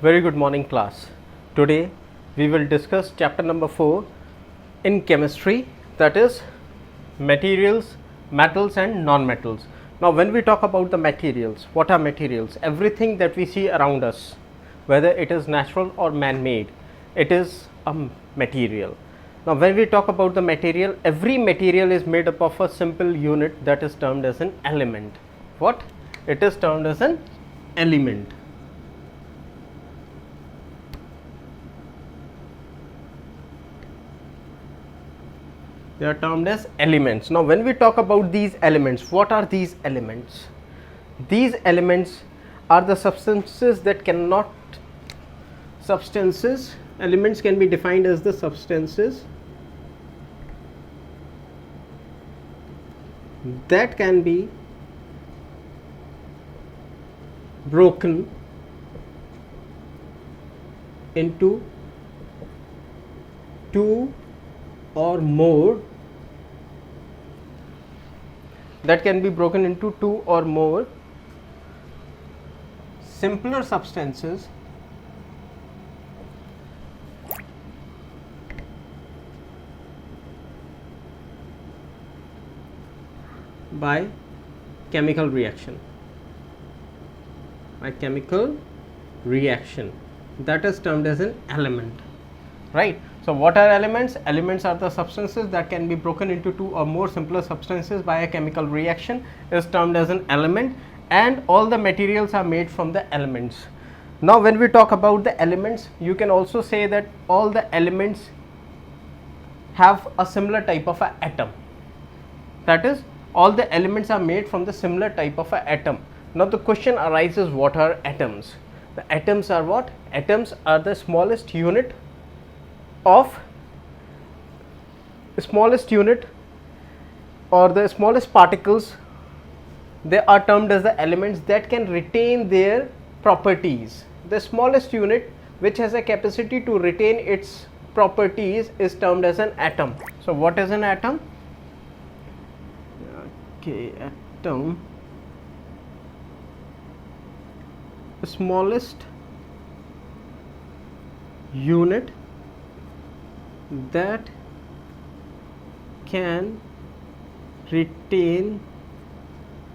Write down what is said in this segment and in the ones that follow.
Very good morning class. Today we will discuss chapter number 4 in chemistry, that is materials, metals and non-metals. Now when we talk about the materials, what are materials? Everything that we see around us, whether it is natural or man-made, it is a material. Now when we talk about the material, every material is made up of a simple unit that is termed as an element. What? It is termed as an element. They are termed as elements. Now when we talk about these elements, what are these elements? These elements are the substances that cannot, elements can be defined as the substances that can be broken into two or more simpler substances by chemical reaction. That is termed as an element, right? So what are elements? Elements are the substances that can be broken into two or more simpler substances by a chemical reaction, is termed as an element, and all the materials are made from the elements. Now when we talk about the elements, you can also say that all the elements have a similar type of an atom. That is, all the elements are made from the similar type of an atom. Now the question arises, what are atoms? The atoms are what? Atoms are the smallest unit or the smallest particles. They are termed as the elements that can retain their properties. The smallest unit which has a capacity to retain its properties is termed as an atom. So what is an atom? Atom, the smallest unit that can retain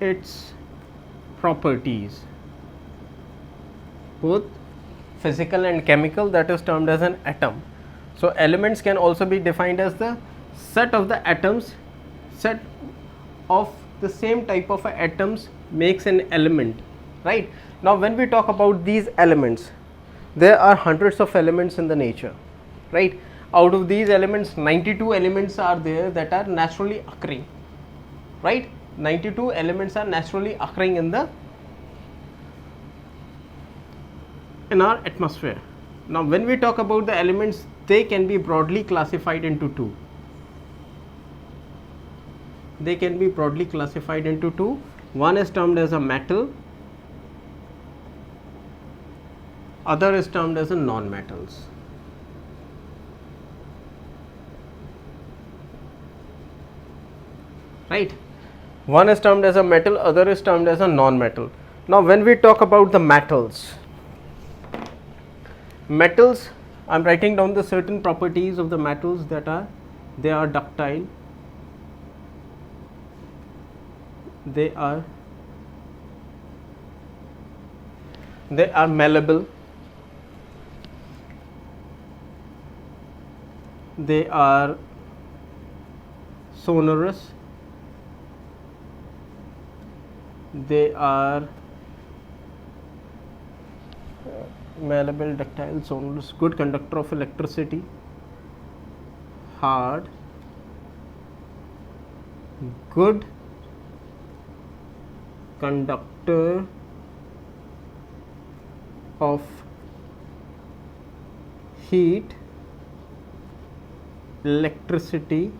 its properties, both physical and chemical, that is termed as an atom. So elements can also be defined as the set of the atoms, set of the same type of atoms makes an element, right? Now when we talk about these elements, there are hundreds of elements in the nature, right? Out of these elements, 92 elements are there that are naturally occurring, right? 92 elements are naturally occurring in our atmosphere. Now when we talk about the elements, they can be broadly classified into two. One is termed as a metal, other is termed as a non-metals. Right? One is termed as a metal, other is termed as a non-metal. Now when we talk about the metals, I am writing down the certain properties of the metals that are, they are ductile, they are malleable, they are sonorous, they are malleable, ductile, sonorous, good conductor of electricity, hard, good conductor of heat, electricity,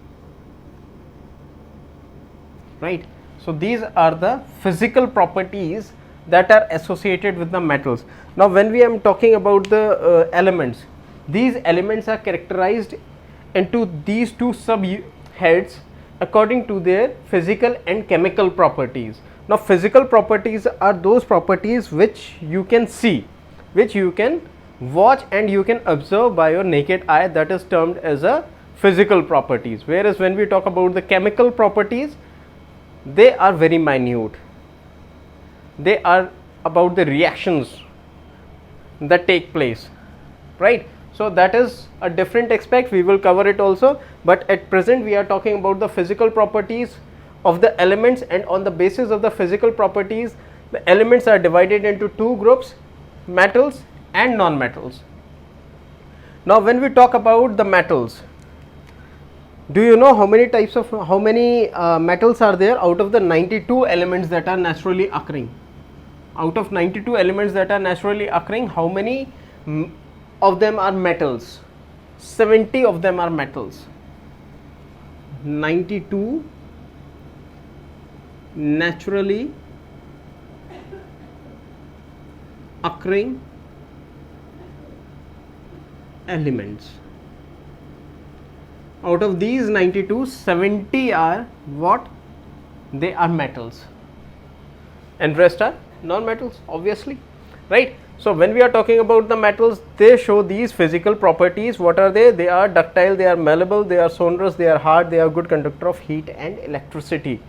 right? So these are the physical properties that are associated with the metals. Now when we are talking about the elements, these elements are characterized into these two subheads according to their physical and chemical properties. Now physical properties are those properties which you can see, which you can watch and you can observe by your naked eye, that is termed as a physical properties. Whereas when we talk about the chemical properties, they are very minute. They are about the reactions that take place, right? So that is a different aspect, we will cover it also, but at present we are talking about the physical properties of the elements, and on the basis of the physical properties, the elements are divided into two groups, metals and non-metals. Now when we talk about the metals, do you know how many metals are there out of the 92 elements that are naturally occurring? Out of 92 elements that are naturally occurring, how many of them are metals? 70 of them are metals. 92 naturally occurring elements. Out of these 92, 70 are what? They are metals, and rest are non-metals, obviously, right? So when we are talking about the metals, they show these physical properties. What are they? They are ductile, they are malleable, they are sonorous, they are hard, they are good conductor of heat and electricity.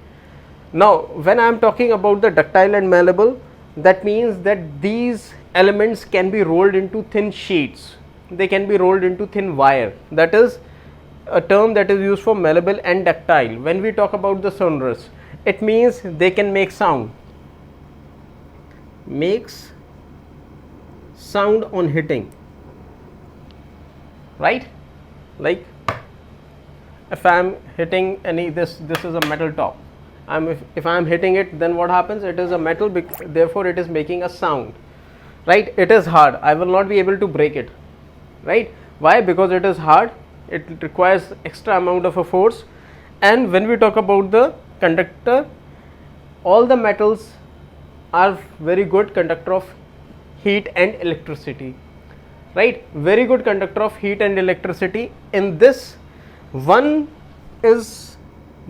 Now when I am talking about the ductile and malleable, that means that these elements can be rolled into thin sheets, they can be rolled into thin wire. That is a term that is used for malleable and ductile. When we talk about the sonorous, it means they can make sound, makes sound on hitting, right? Like if I am hitting any, this is a metal top, if I am hitting it, then what happens? It is a metal, therefore it is making a sound, right? It is hard, I will not be able to break it, right? Why? Because it is hard, it requires extra amount of a force. And when we talk about the conductor, all the metals are very good conductor of heat and electricity, right? Very good conductor of heat and electricity. In this, one is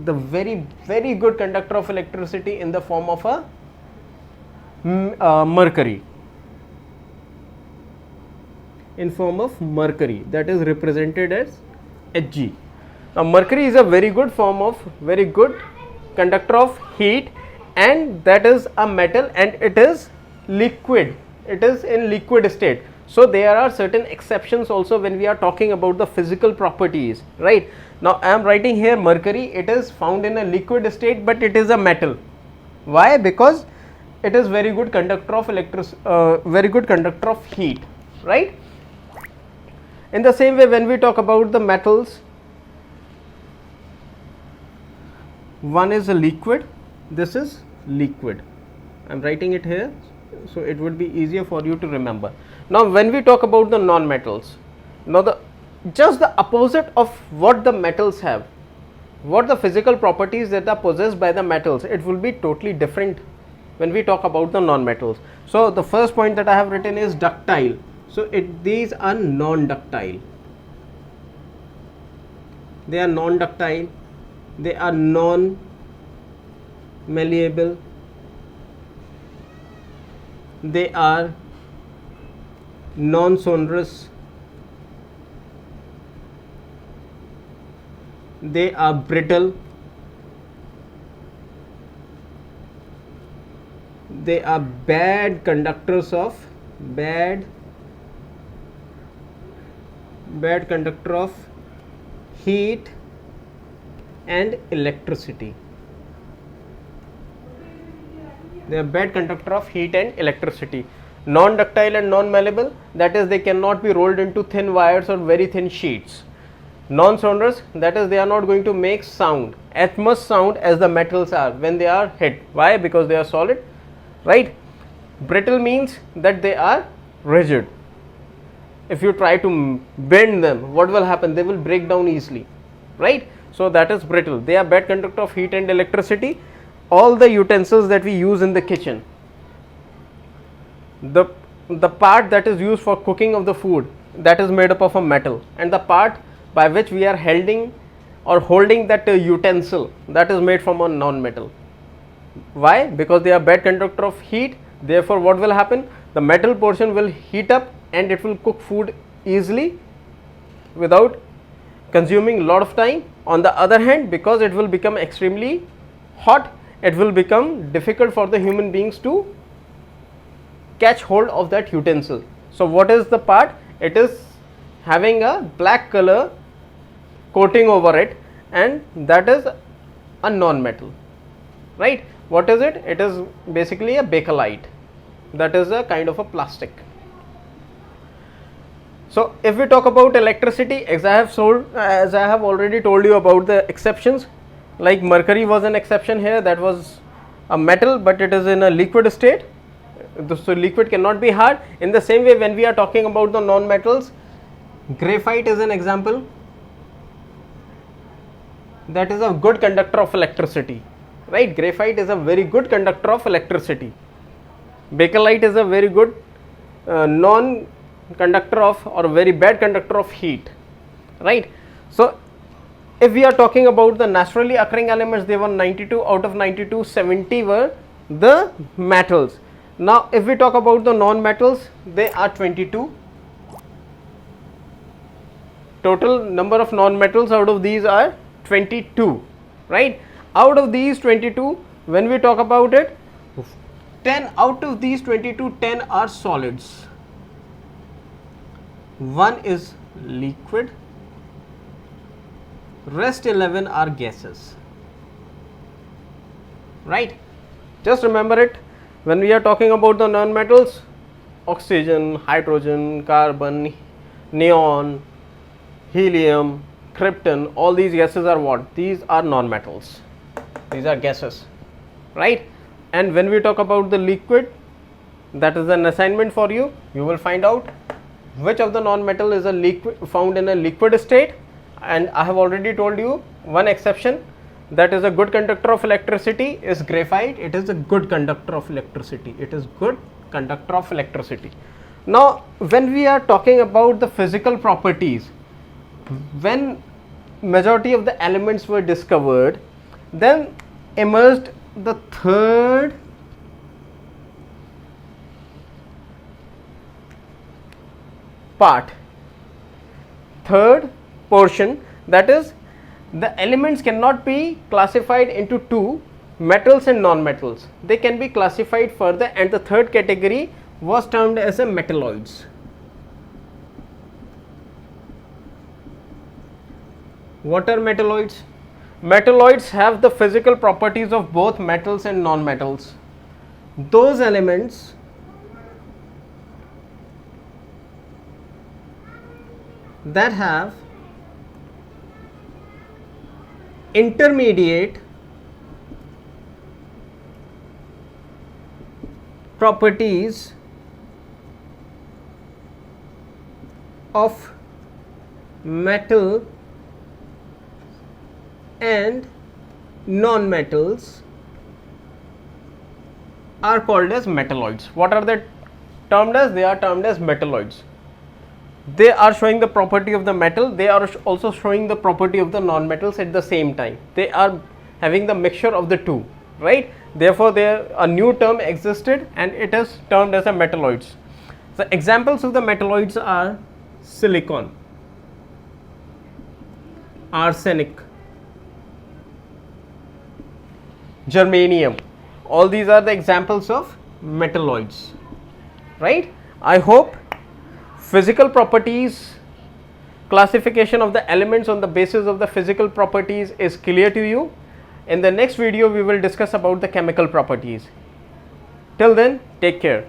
the very good conductor of electricity in the form of a mercury, in form of mercury, that is represented as Hg. Now mercury is a very good conductor of heat, and that is a metal, and it is liquid, it is in liquid state. So there are certain exceptions also when we are talking about the physical properties, right? Now I am writing here mercury, it is found in a liquid state, but it is a metal. Why? Because it is very good conductor of heat, right? In the same way, when we talk about the metals, one is a liquid, this is liquid. I am writing it here so it would be easier for you to remember. Now when we talk about the non-metals, now just the opposite of what the metals have, what the physical properties that are possessed by the metals, it will be totally different when we talk about the non-metals. So the first point that I have written is ductile. So these are non-ductile, they are non-ductile, they are non-malleable, they are non-sonorous, they are brittle, they are bad conductors of heat and electricity. They are bad conductor of heat and electricity. Non-ductile and non-malleable, that is they cannot be rolled into thin wires or very thin sheets. Non-sonorous, that is they are not going to make sound, as much sound as the metals are when they are hit. Why? Because they are solid, right? Brittle means that they are rigid. If you try to bend them, what will happen? They will break down easily, right? So that is brittle. They are bad conductor of heat and electricity. All the utensils that we use in the kitchen, the part that is used for cooking of the food, that is made up of a metal, and the part by which we are holding that utensil, that is made from a non-metal. Why? Because they are bad conductor of heat. Therefore what will happen? The metal portion will heat up and it will cook food easily without consuming a lot of time. On the other hand, because it will become extremely hot, it will become difficult for the human beings to catch hold of that utensil. So what is the part? It is having a black color coating over it, and that is a non-metal, right? What is it? It is basically a bakelite, that is a kind of a plastic. So if we talk about electricity, as I have already told you about the exceptions, like mercury was an exception here, that was a metal but it is in a liquid state, so liquid cannot be hard. In the same way, when we are talking about the non-metals, graphite is an example, that is a good conductor of electricity, right? Graphite is a very good conductor of electricity. Bakelite is a very good non-conductor of, or very bad conductor of heat, right? So if we are talking about the naturally occurring elements, they were 92 out of 92, 70 were the metals. Now if we talk about the non-metals, they are 22. Total number of non-metals out of these are 22, right? Out of these 22, when we talk about it, 10 out of these 22, 10 are solids, 1 is liquid, rest 11 are gases, right? Just remember it, when we are talking about the non-metals, oxygen, hydrogen, carbon, neon, helium, krypton, all these gases are what? These are non-metals, these are gases, right? And when we talk about the liquid, that is an assignment for you. You will find out which of the non-metal is a liquid, found in a liquid state, and I have already told you one exception, that is a good conductor of electricity is graphite. It is a good conductor of electricity. It is good conductor of electricity. Now when we are talking about the physical properties, when majority of the elements were discovered, then emerged the third part, third portion, that is the elements cannot be classified into two, metals and non-metals. They can be classified further, and the third category was termed as a metalloids. What are metalloids? Metalloids have the physical properties of both metals and non-metals. Those elements that have intermediate properties of metal and non-metals are called as metalloids. What are they termed as? They are termed as metalloids. They are showing the property of the metal, they are also showing the property of the non-metals at the same time. They are having the mixture of the two, right? Therefore there a new term existed and it is termed as a metalloids. The examples of the metalloids are silicon, arsenic, germanium. All these are the examples of metalloids, right? I hope physical properties, classification of the elements on the basis of the physical properties is clear to you. In the next video we will discuss about the chemical properties. Till then, take care.